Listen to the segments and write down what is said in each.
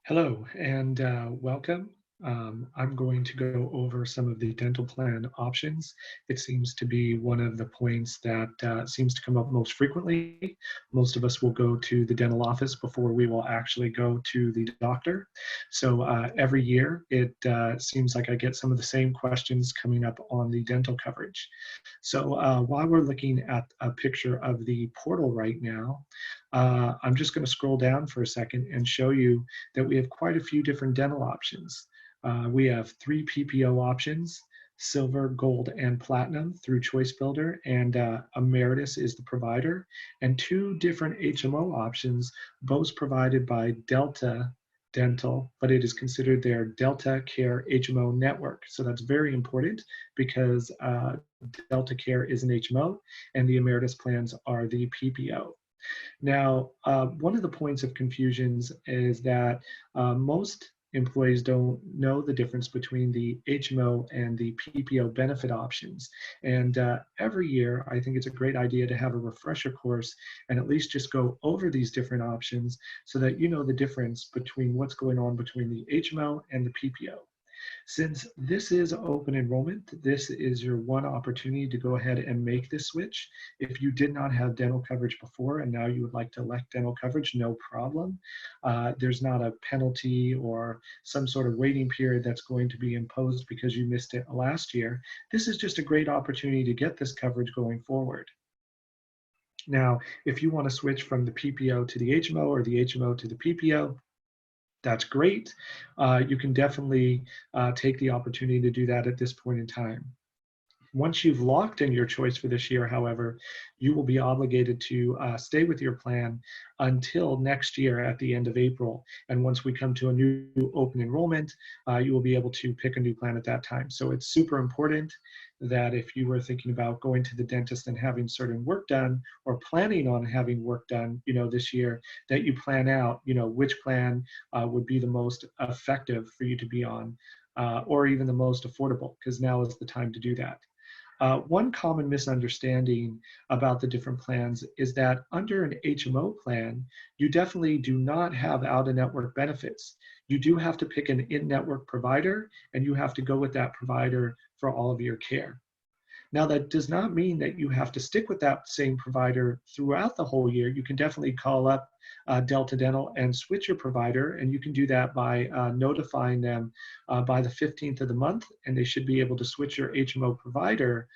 Hello and welcome. I'm going to go over some of the dental plan options. It seems to be one of the points that seems to come up most frequently. Most of us will go to the dental office before we will actually go to the doctor. So every year it seems like I get some of the same questions coming up on the dental coverage. So while we're looking at a picture of the portal right now, I'm just going to scroll down for a second and show you that we have quite a few different dental options. We have 3 PPO options: silver, gold, and platinum through Choice Builder, and Ameritas is the provider, and 2 different HMO options, both provided by Delta Dental, but it is considered their Delta Care HMO network. So that's very important because Delta Care is an HMO and the Ameritas plans are the PPO. Now, one of the points of confusions is that most employees don't know the difference between the HMO and the PPO benefit options. And every year, I think it's a great idea to have a refresher course and at least just go over these different options so that you know the difference between what's going on between the HMO and the PPO. Since this is open enrollment, this is your one opportunity to go ahead and make this switch. If you did not have dental coverage before and now you would like to elect dental coverage, no problem. There's not a penalty or some sort of waiting period that's going to be imposed because you missed it last year. This is just a great opportunity to get this coverage going forward. Now, if you want to switch from the PPO to the HMO or the HMO to the PPO, that's great. You can definitely take the opportunity to do that at this point in time. Once you've locked in your choice for this year, however, you will be obligated to stay with your plan until next year at the end of April. And once we come to a new open enrollment, you will be able to pick a new plan at that time. So it's super important that if you were thinking about going to the dentist and having certain work done or planning on having work done, this year, that you plan out, which plan would be the most effective for you to be on, or even the most affordable, because now is the time to do that. One common misunderstanding about the different plans is that under an HMO plan, you definitely do not have out-of-network benefits. You do have to pick an in-network provider, and you have to go with that provider for all of your care. Now, that does not mean that you have to stick with that same provider throughout the whole year. You can definitely call up Delta Dental and switch your provider, and you can do that by notifying them by the 15th of the month, and they should be able to switch your HMO provider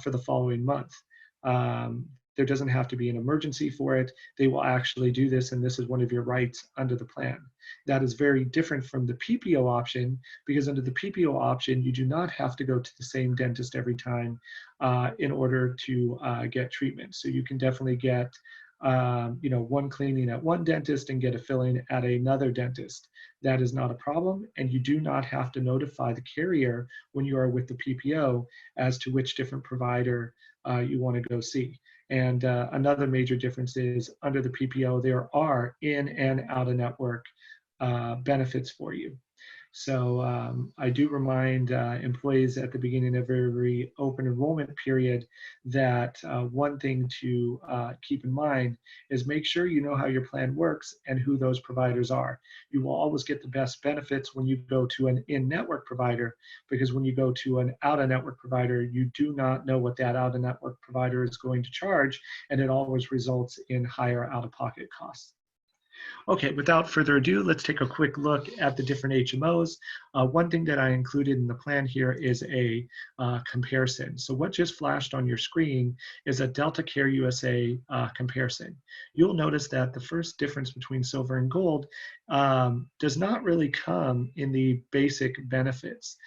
for the following month. There doesn't have to be an emergency for it. They will actually do this, and this is one of your rights under the plan. That is very different from the PPO option, because under the PPO option, you do not have to go to the same dentist every time in order to get treatment. So you can definitely get one cleaning at one dentist and get a filling at another dentist. That is not a problem, and you do not have to notify the carrier when you are with the PPO as to which different provider you want to go see. And another major difference is under the PPO, there are in and out of network benefits for you. So I do remind employees at the beginning of every open enrollment period that one thing to keep in mind is make sure you know how your plan works and who those providers are. You will always get the best benefits when you go to an in-network provider, because when you go to an out-of-network provider, you do not know what that out-of-network provider is going to charge, and it always results in higher out-of-pocket costs. Okay, without further ado, let's take a quick look at the different HMOs. One thing that I included in the plan here is a comparison. So what just flashed on your screen is a Delta Care USA comparison. You'll notice that the first difference between silver and gold does not really come in the basic benefits.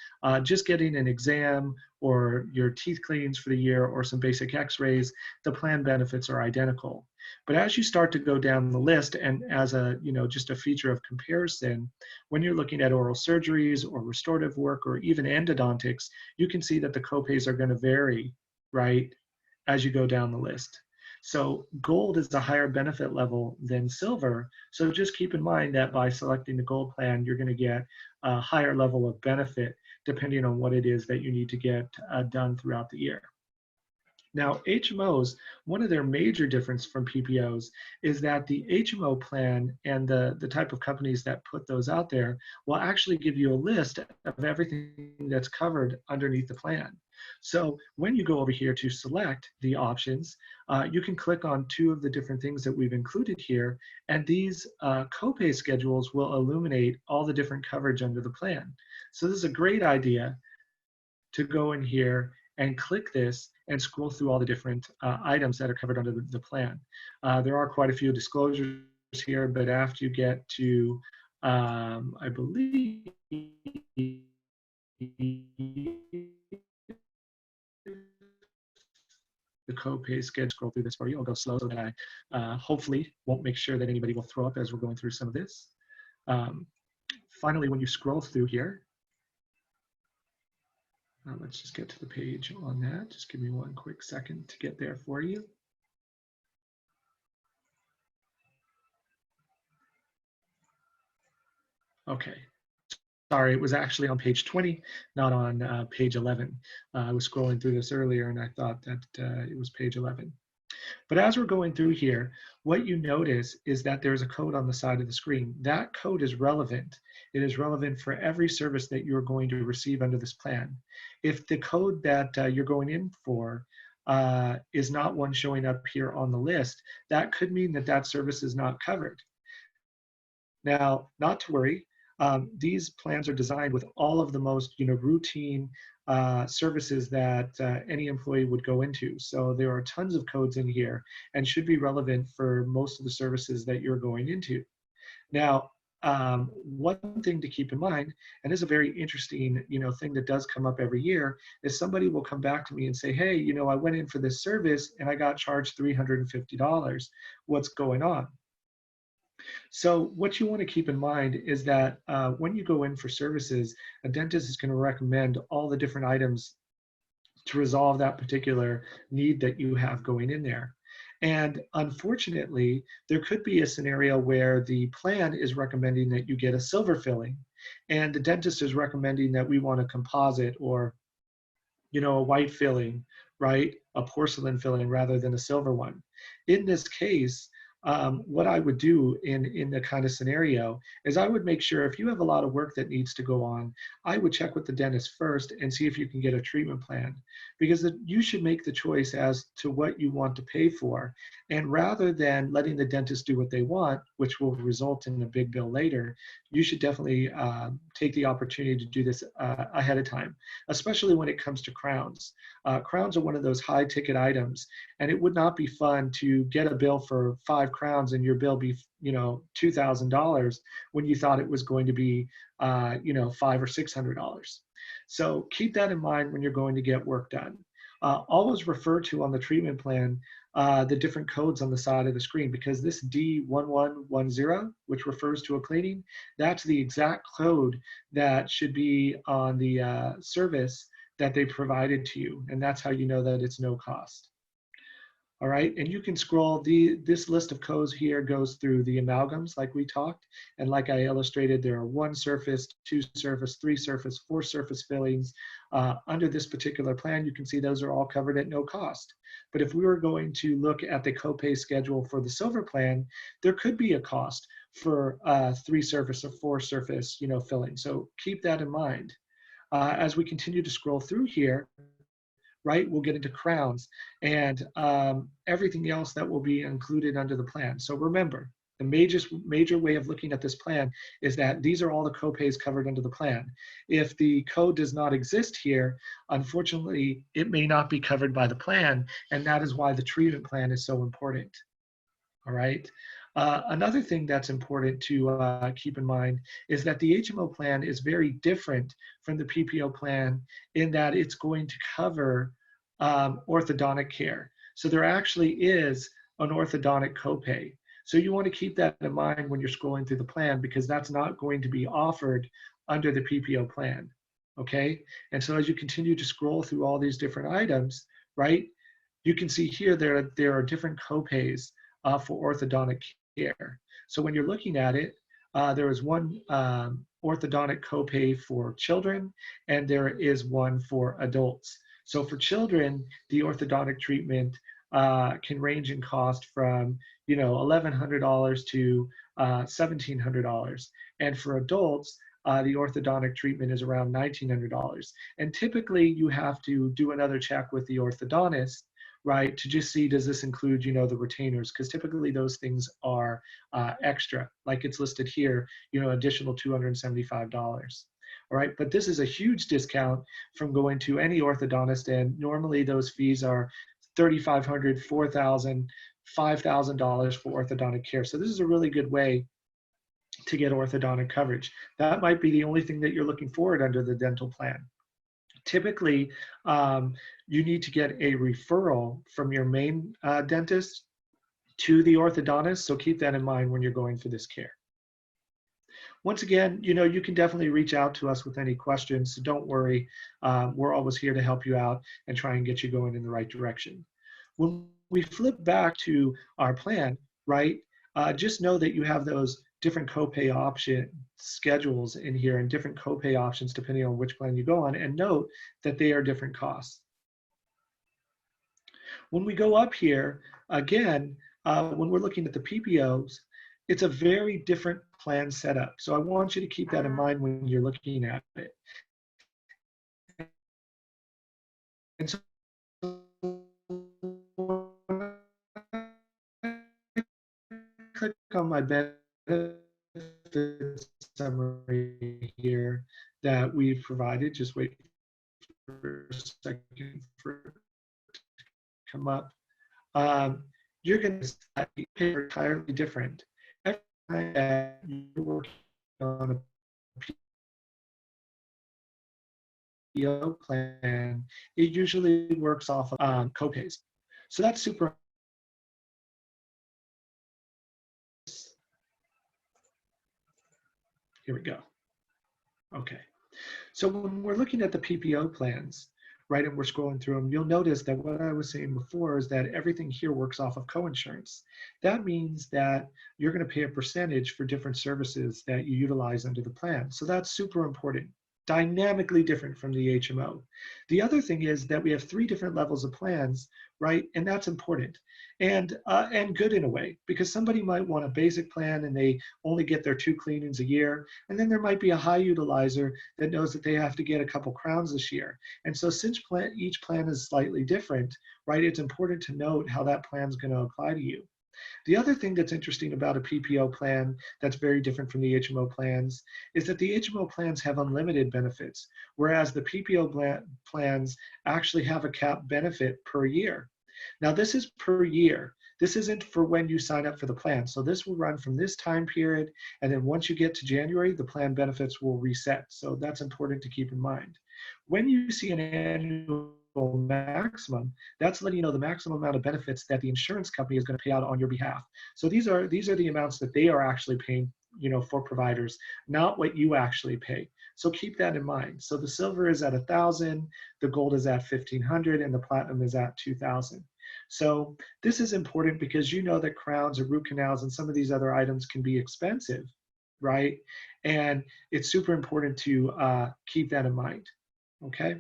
Just getting an exam or your teeth cleanings for the year or some basic x-rays, the plan benefits are identical. But as you start to go down the list, and as a, just a feature of comparison, when you're looking at oral surgeries or restorative work or even endodontics, you can see that the copays are going to vary, right, as you go down the list. So gold is a higher benefit level than silver. So just keep in mind that by selecting the gold plan, you're going to get a higher level of benefit depending on what it is that you need to get done throughout the year. Now, HMOs, one of their major difference from PPOs is that the HMO plan and the type of companies that put those out there will actually give you a list of everything that's covered underneath the plan. So when you go over here to select the options, you can click on two of the different things that we've included here, and these copay schedules will illuminate all the different coverage under the plan. So this is a great idea to go in here and click this and scroll through all the different items that are covered under the plan. There are quite a few disclosures here, but after you get to, I believe, the copay schedule, scroll through this for you. I'll go slow so that I hopefully won't make sure that anybody will throw up as we're going through some of this. Um, Finally, when you scroll through here, let's just get to the page on that. Just give me one quick second to get there for you. Okay. Sorry, it was actually on page 20, not on page 11. I was scrolling through this earlier and I thought that it was page 11. But as we're going through here, what you notice is that there's a code on the side of the screen. That code is relevant. It is relevant for every service that you're going to receive under this plan. If the code that you're going in for is not one showing up here on the list, that could mean that that service is not covered. Now, not to worry, these plans are designed with all of the most routine services that any employee would go into. So there are tons of codes in here and should be relevant for most of the services that you're going into. Now, one thing to keep in mind, and this is a very interesting thing that does come up every year, is somebody will come back to me and say, hey, I went in for this service and I got charged $350. What's going on? So what you want to keep in mind is that when you go in for services, a dentist is going to recommend all the different items to resolve that particular need that you have going in there. And unfortunately, there could be a scenario where the plan is recommending that you get a silver filling, and the dentist is recommending that we want a composite or a white filling, right? A porcelain filling rather than a silver one. In this case, what I would do in the kind of scenario is I would make sure if you have a lot of work that needs to go on, I would check with the dentist first and see if you can get a treatment plan, because you should make the choice as to what you want to pay for. And rather than letting the dentist do what they want, which will result in a big bill later, you should definitely take the opportunity to do this ahead of time, especially when it comes to crowns. Crowns are one of those high ticket items, and it would not be fun to get a bill for 5 crowns and your bill be $2,000 when you thought it was going to be $500 or $600. So keep that in mind when you're going to get work done. Always refer to on the treatment plan the different codes on the side of the screen, because this D1110, which refers to a cleaning, that's the exact code that should be on the service that they provided to you, and that's how you know that it's no cost. All right, and you can scroll, this list of codes here goes through the amalgams like we talked, and like I illustrated, there are 1 surface, 2 surface, 3 surface, 4 surface fillings. Under this particular plan, you can see those are all covered at no cost. But if we were going to look at the copay schedule for the silver plan, there could be a cost for 3 surface or 4 surface filling. So keep that in mind. As we continue to scroll through here, right, we'll get into crowns and everything else that will be included under the plan. So remember, the major way of looking at this plan is that these are all the copays covered under the plan. If the code does not exist here, unfortunately, it may not be covered by the plan, and that is why the treatment plan is so important. All right. Another thing that's important to keep in mind is that the HMO plan is very different from the PPO plan in that it's going to cover orthodontic care. So there actually is an orthodontic copay. So you want to keep that in mind when you're scrolling through the plan, because that's not going to be offered under the PPO plan. Okay. And so as you continue to scroll through all these different items, right, you can see here there are different copays for orthodontic care. So when you're looking at it, there is one orthodontic copay for children, and there is one for adults. So for children, the orthodontic treatment can range in cost from $1,100 to $1,700, and for adults, the orthodontic treatment is around $1,900. And typically, you have to do another check with the orthodontist, right, to just see, does this include, the retainers? Because typically those things are extra, like it's listed here, additional $275. All right, but this is a huge discount from going to any orthodontist, and normally those fees are $3,500, $4,000, $5,000 for orthodontic care. So this is a really good way to get orthodontic coverage. That might be the only thing that you're looking forward under the dental plan. Typically, you need to get a referral from your main dentist to the orthodontist, so keep that in mind when you're going for this care. Once again, you can definitely reach out to us with any questions, so don't worry. We're always here to help you out and try and get you going in the right direction. When we flip back to our plan, right, just know that you have those different copay option schedules in here and different copay options depending on which plan you go on, and note that they are different costs. When we go up here, again, when we're looking at the PPOs, it's a very different plan setup. So I want you to keep that in mind when you're looking at it. And so click on my benefit summary here that we've provided. Just wait for a second for it to come up. You're going to pay entirely different. Every time that you're working on a PPO plan, it usually works off of copays. So that's super. Here we go. Okay. So when we're looking at the PPO plans, right, and we're scrolling through them, you'll notice that what I was saying before is that everything here works off of coinsurance. That means that you're going to pay a percentage for different services that you utilize under the plan. So that's super important. Dynamically different from the HMO. The other thing is that we have 3 different levels of plans, right? And that's important and good in a way, because somebody might want a basic plan and they only get their 2 cleanings a year. And then there might be a high utilizer that knows that they have to get a couple crowns this year. And so since each plan is slightly different, right, it's important to note how that plan is going to apply to you. The other thing that's interesting about a PPO plan that's very different from the HMO plans is that the HMO plans have unlimited benefits, whereas the PPO plans actually have a capped benefit per year. Now this is per year. This isn't for when you sign up for the plan. So this will run from this time period, and then once you get to January, the plan benefits will reset. So that's important to keep in mind. When you see an annual maximum, that's letting you know the maximum amount of benefits that the insurance company is going to pay out on your behalf. So these are the amounts that they are actually paying, for providers, not what you actually pay. So keep that in mind. So the silver is at 1,000, the gold is at 1,500, and the platinum is at 2,000. So this is important because you know that crowns or root canals and some of these other items can be expensive, right? And it's super important to keep that in mind, okay?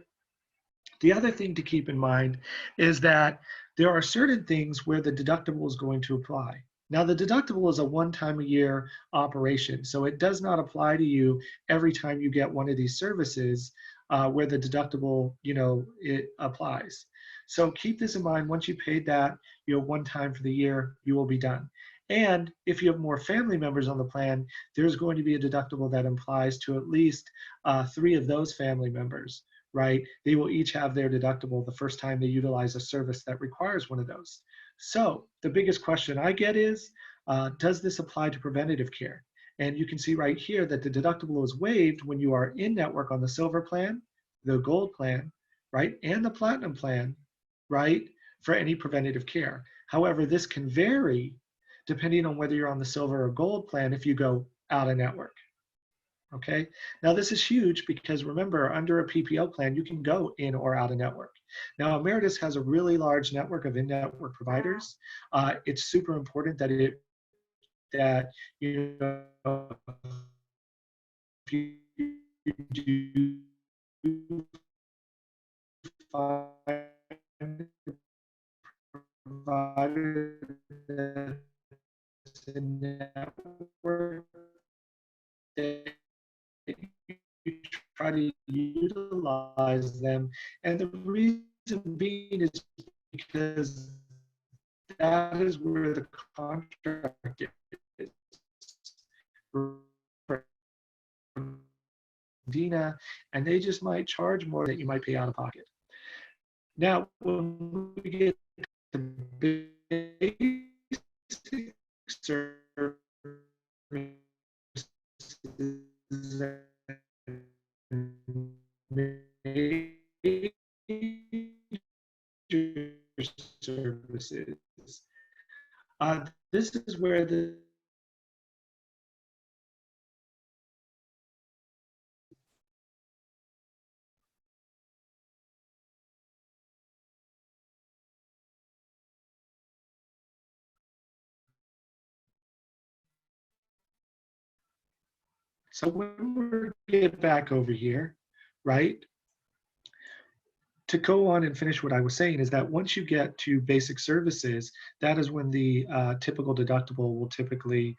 The other thing to keep in mind is that there are certain things where the deductible is going to apply. Now, the deductible is a one-time-a-year operation, so it does not apply to you every time you get one of these services where the deductible, it applies. So keep this in mind. Once you paid that, one time for the year, you will be done. And if you have more family members on the plan, there's going to be a deductible that applies to at least 3 of those family members, right? They will each have their deductible the first time they utilize a service that requires one of those. So the biggest question I get is, does this apply to preventative care? And you can see right here that the deductible is waived when you are in network on the silver plan, the gold plan, right, and the platinum plan, right, for any preventative care. However, this can vary depending on whether you're on the silver or gold plan if you go out of network. Okay, now this is huge because remember, under a PPO plan, you can go in or out of network. Now, Ameritas has a really large network of in-network providers. It's super important that you know, if you do find a provider that's a network that you try to utilize them. And the reason being is because that is where the contract is. Dina, and they just might charge more that you might pay out of pocket. Now, when we get to basic services and major services, this is where the so when we get back over here, right? To go on and finish what I was saying is that once you get to basic services, that is when the typical deductible will typically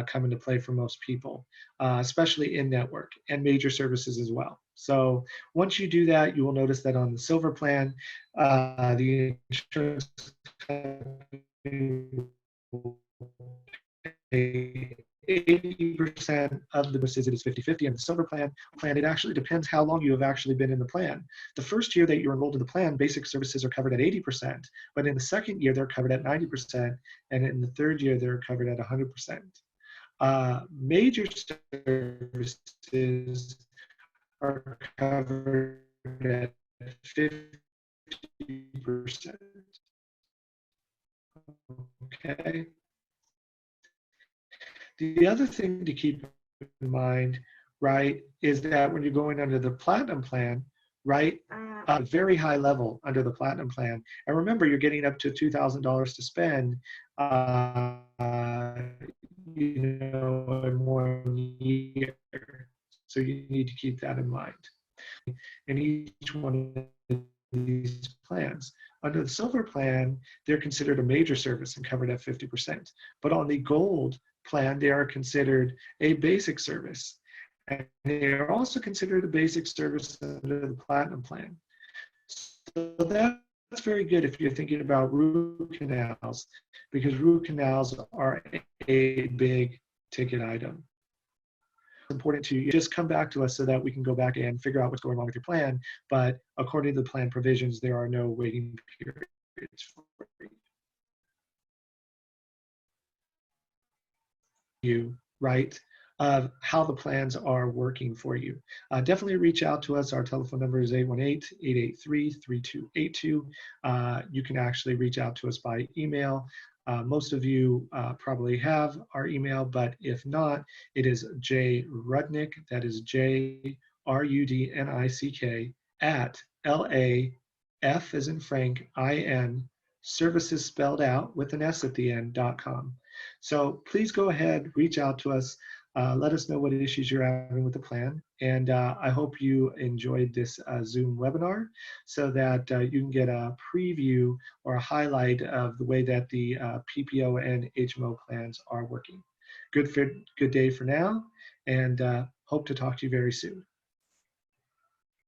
come into play for most people, especially in network and major services as well. So once you do that, you will notice that on the silver plan, the insurance company will pay 80% of the services. It is 50-50. And the silver plan, it actually depends how long you have actually been in the plan. The first year that you're enrolled in the plan, basic services are covered at 80%, but in the second year, they're covered at 90%, and in the third year, they're covered at 100%. Major services are covered at 50%. Okay. The other thing to keep in mind, right, is that when you're going under the platinum plan, right, a very high level under the platinum plan. And remember, you're getting up to $2,000 to spend, in 1 year. So you need to keep that in mind. In each one of these plans. Under the silver plan, they're considered a major service and covered at 50%. But on the gold plan, they are considered a basic service. And they are also considered a basic service under the platinum plan. So that's very good if you're thinking about root canals, because root canals are a big ticket item. It's important to just come back to us so that we can go back and figure out what's going wrong with your plan. But according to the plan provisions, there are no waiting periods for you, right? Of how the plans are working for you. Definitely reach out to us. Our telephone number is 818-883-3282. You can actually reach out to us by email. Most of you probably have our email, but if not, it is jrudnick, that is JRUDNICK, at LAF as in Frank, IN, services spelled out with an S at the end.com. So please go ahead, reach out to us. Let us know what issues you're having with the plan. And I hope you enjoyed this Zoom webinar so that you can get a preview or a highlight of the way that the PPO and HMO plans are working. Good day for now, and hope to talk to you very soon.